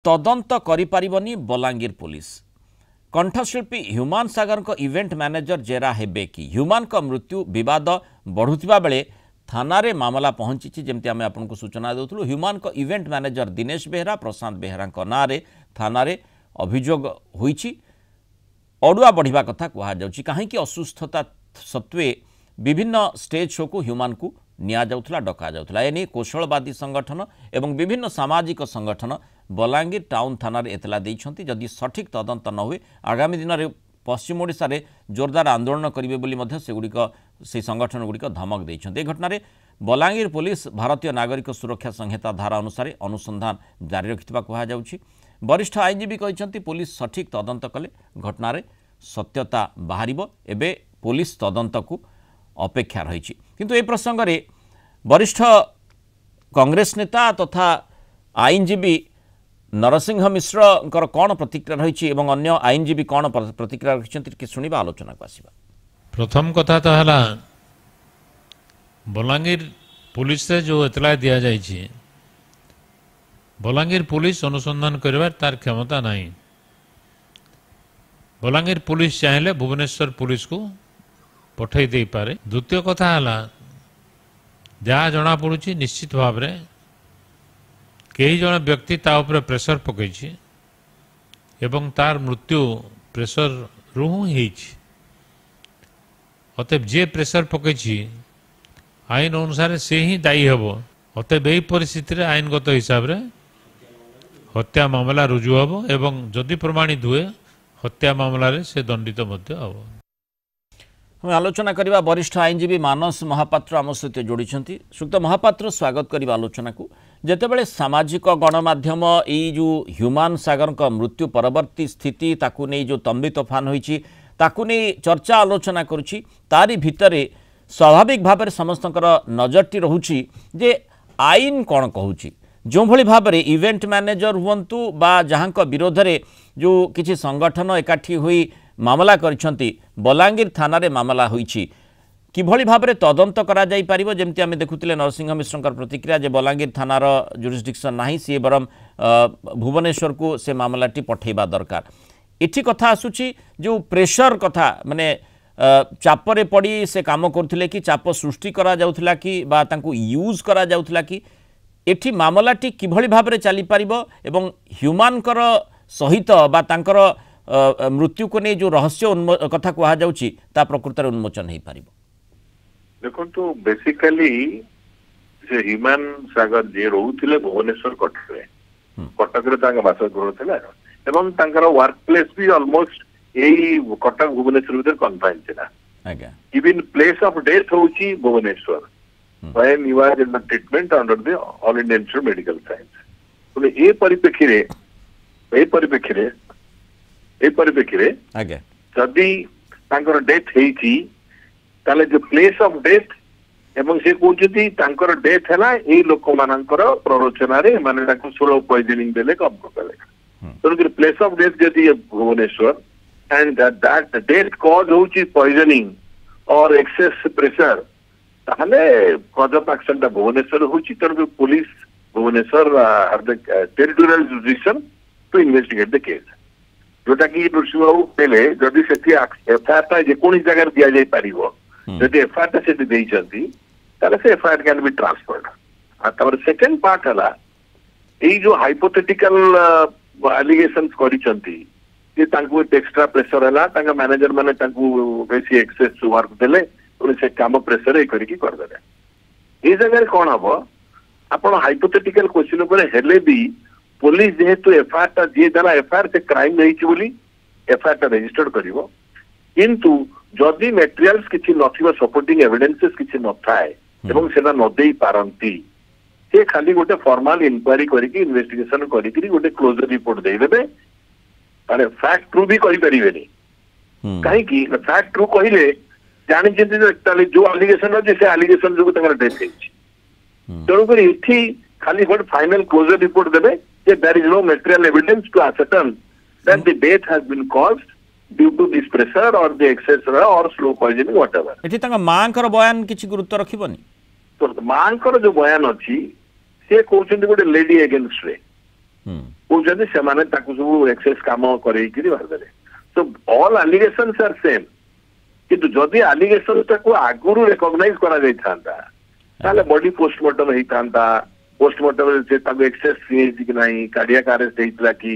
तदंत करिपारिबनी Balangir police. कंठशिल्पी human सागर को event manager जेरा हेबे कि ह्यूमान को मृत्यु विवाद बढ़ुवा बेले थाना रे मामला पहुंची। जमती आम आपको सूचना देउथलु ह्यूमान को इवेंट मैनेजर दिनेश बेहरा प्रशांत बेहरा ना रे थाना रे अभियोग होईची। अड़ुआ बढ़िया कथा कहुच्छी कहीं असुस्थता सत्वे विभिन्न स्टेज शो को ह्यूमान को निया जाउथला डका जाउथला। एने कौशलवादी संगठन एवं विभिन्न सामाजिक संगठन बलांगीर टाउन थाना रे एतला देइछंती। जदि सठिक तदंत न हुए आगामी दिन में पश्चिम ओडिशा रे जोरदार आंदोलन करिवे बोली मध्य से संगठन गुड़िक धमक देइछंती। घटना रे बलांगीर पुलिस भारतीय नागरिक सुरक्षा संहिता धारा अनुसार अनुसंधान जारी रखिथिबा कहा जाउछि। वरिष्ठ आईनजीवी कहते पुलिस सठिक तदंत कले घटना रे सत्यता बाहरिबो। एबे पुलिस तदंत को अपेक्षा रही। किंतु ए प्रसंग रे वरिष्ठ कांग्रेस नेता तथा आईनजीवी नरसिंह मिश्र कौन प्रतिक्रिया रही एवं अन्य आईनजीवी कौन प्रतिक्रिया रखिंट शुणा आलोचना को आसवा। प्रथम कथा तो है बलांगीर पुलिस से जो एतला दिया जाइए बलांगीर पुलिस अनुसंधान करिवार तार क्षमता नहीं। बलांगीर पुलिस चाहिए भुवनेश्वर पुलिस को पठे दे पारे। द्वितीय कथा है जहाँ जना पड़ुची निश्चित भाव में कई जन व्यक्ति ता उपरे प्रेशर पकई एवं तार मृत्यु प्रेशर रु ही। अतएव जे प्रेशर पकई आईन अनुसार से ही दायी हम। अतएव यही परिस्थिति आईनगत हिसाब से हत्या मामला रुजु हम एवं जदि प्रमाणित हुए हत्या मामला रे से दंडित मध्य हम। हम आलोचना करवा वरिष्ठ आईनजीवी मानस महापात्र आम सहित जोड़ी। सुक्त महापात्र स्वागत करवा आलोचना को। जेतेबेले सामाजिक गणमाध्यम यही जो ह्यूमान सागर का मृत्यु परवर्ती स्थिति ताकू नहीं जो तंबी तोफान होईची ताकू नहीं चर्चा आलोचना करुची तारी भितरे स्वाभाविक भाव में समस्तकर नजरटी रहुची जे आईन कौन कहूची। जो भली भाव में इवेंट मैनेजर हुंतु बा जहां विरोध में जो किसी संगठन एकाठी हुई मामला करिसेंती बलांगीर थाना रे मामला होईची किभली भाव में तदंत करा जाई परिबो। जेमती आमे देखुतिले नरसिंह मिश्रकर प्रतिक्रिया जे बलांगीर थानार जुरिस्डिक्शन नाही सी बरम भुवनेश्वर को से मामलाटी पठेबा दरकार। इठी कथा आसुची जो प्रेशर कथा माने चापरे पड़ी से काम करथिले कि चाप सृष्टि करा जाउथला कि बा तांको यूज करा जाउथला कि एठी मामलाटी किभली भाव में चली परिबो एवं ह्यूमान कर सहित बा तांकर मृत्यु को नहीं जो रहस्य कथा कहा जाउची ता प्रकृतर उन्मोचन हो पार। देखो तो बेसिकली से ह्यूमान सागर जे रोउथिले भुवनेश्वर कटक रे बासगृह थिला एवं तांकर वर्क प्लेस भी ऑलमोस्ट यही कटक भुवनेश्वर भीतर कन्फाइन थिला। इवन प्लेस ऑफ डेथ होउची Bhubaneswar when you are in the treatment under the All India Institute Medical Science. तो ए परिप्रेक्षी जदि डेथ होती जो प्लेस ऑफ डेथ एवं से कहते डेथ है यही लोक मान प्ररोचना माने स्लो पॉइजनिंग देले कम कले। तेणुक प्लेस ऑफ डेथ जदि Bhubaneswar and that death cause होची पॉइजनिंग और एक्सेस प्रेशर ताहले कॉज ऑफ एक्शन भुवनेश्वर होची। तेणुक police Bhubaneswar have the territorial jurisdiction to investigate the case जोटा कि नृसिंहबाबू देले जदि से एफआईआर जेकोसी जगह दि जाई पारिबो जदि एफआईआर से देइचंती ताले से एफआईआर कैन बी ट्रांसफर्ड। तापर सेकंड पार्ट हला एई जो हाइपोथेटिकल एलिगेशंस करिचंती जे तांको एक्स्ट्रा प्रेशर हला तांका मैनेजर माने तांको बेसी एक्सेस वर्क देले उनी से काम प्रेशर ए करिकि कर देले। ए जगह कोन हबो आपण हाइपोथेटिकल क्वेश्चन पर हेले भी पुलिस जेहेतु एफआईआर जी देला एफआईआर से क्राइम नहीं एफआईआर रजिस्टर्ड करिवो। किंतु जदि मटेरियल्स किछि नथिबा सपोर्टिंग एविडेंसेस किछि न थाए एवं सेना न देई पारंती से खाली गोटे फॉर्मल इंक्वायरी करिकि इन्वेस्टिगेशन करिकि गोटे क्लोजर रिपोर्ट देई देबे अरे फैक्ट ट्रू भी करि परिबेनी। काहे कि फैक्ट ट्रू कहिले जानि जे जो एलिगेशन अछि से एलिगेशन जो तंगर डेथ हेछि। तेणु कर इथि खाली गोटे फाइनल क्लोजर रिपोर्ट देबे there is no material evidence to ascertain that the death has been caused due to this pressure or the excess or slow poisoning whatever। एठी तंगा मांकर बयान किछि गुरुत्व रखिबनी। तो मांकर जो बयान अछि से कहउछन गोटे लेडी अगेंस्ट रे कहते सब एक्सेस कम कर so all allegations are same किंतु जदि एलिगेशंस टाको आगुरु रिकॉग्नाइज करा जाय थांता ताले बॉडी पोस्टमार्टम हेई थांता पोस्टमार्टम से ताको एक्सेस हेई कि नाही कार्डियक अरेस्ट हेइतला कि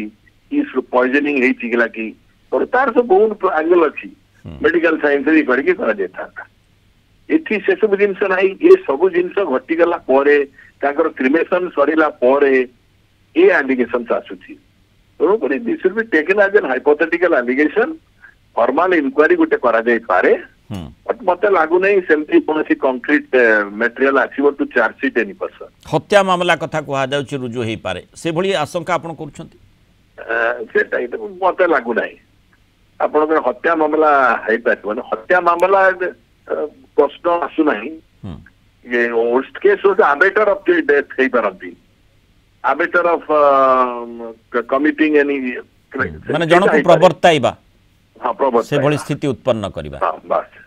इस पॉइजनिंग हेई चिगला कि और तार सब बहुत एंगल अछि मेडिकल साइंस रे करके करा जाय थांता एथि से सब जिंस नाही ये सब जिंस घटी गला परे ताकर क्रिमेशन सरीला परे ए एलिगेशंस आसुची तेणुकर this should be taken as an hypothetical allegation formal inquiry गोटे करा जाय पारे बट मते लागु नै सेमती कोनसी कंक्रीट मटेरियल आसीबो टू चार्जशीट एनी पर्सन हत्या मामला कथा कहा जाउची रुजु हेई पारे से भली आशंका आपण करूछंती सेटा मते लागु नै आपण के हत्या मामला हेई पारे हत्या मामला प्रश्न आसु नै ये worst case was abettor of the death हेई पारंती अबेटर ऑफ कमिटिंग एनी माने जण को प्रवर्ताइबा हां प्रवर्ताइबा से भली स्थिति उत्पन्न करिबा हां बस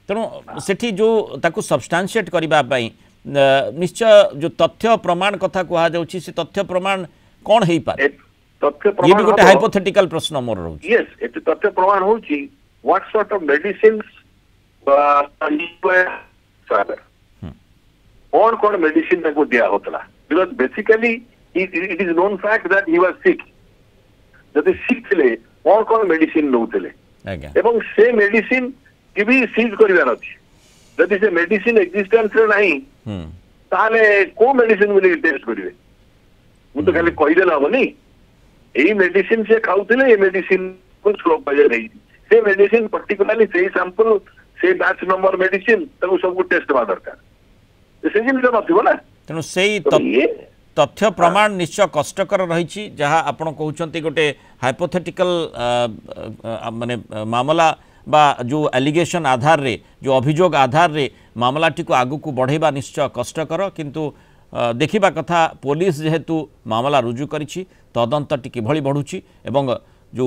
तेणु सेठी जो ताकू सब्सटांशिएट करबा पई निश्चय जो तथ्य प्रमाण कथा कहा जाउची से तथ्य प्रमाण कोन हेई पारे तथ्य ये प्रमाण भी गोटे हाइपोथेटिकल प्रश्न मोर रहउची यस एत तथ्य प्रमाण होची व्हाट सॉर्ट ऑफ मेडिसिन्स कौन मेडिसिन ताको दिया होतला because basically it is known fact that he was sick जदि सिक थिले कौन मेडिसिन नउतले आज्ञा एवं से मेडिसिन की भी सीज करिवार अछि जदि से मेडिसिन एक्जिस्टेंस रे नाही ताले को मेडिसिन बोली टेस्ट करिवे मु तो खाली कहि देला हबनी एई मेडिसिन से खाउतले ए मेडिसिन को स्लो बजे नहीं से मेडिसिन पर्टिकुलरली से सैंपल से बैच नंबर मेडिसिन ताको सब टेस्ट बा दरकार से जिन नथिबो ना तेणु से तथ्य प्रमाण निश्चय कष्टकर रही जहाँ आपण कहते गोटे हाइपोथेटिकल माने मामला बा जो एलिगेशन आधार रे जो अभियोग आधार रे मामलाटी को आगु को बढ़ेबा निश्चय कष्टकर किंतु देखिबा कथा पुलिस जेहेतु मामला रुजु करिछि तदंत किभଳି बढ़ुछि एवं जो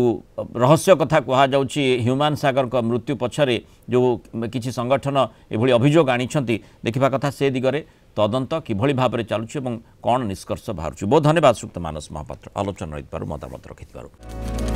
रहस्य कथा कहा जाउछि ह्यूमान सागर को मृत्यु पछरे जो किछि संगठन एभଳି अभियोग आनिछंती देखिबा कथा से दिगरे तदंत किभଳି भाबरे चालुछि एवं कोन निष्कर्ष बाहरुछि। बहुत धन्यवाद सुक्त मानस महापात्र आलोचना मतामत रखिथिबारु।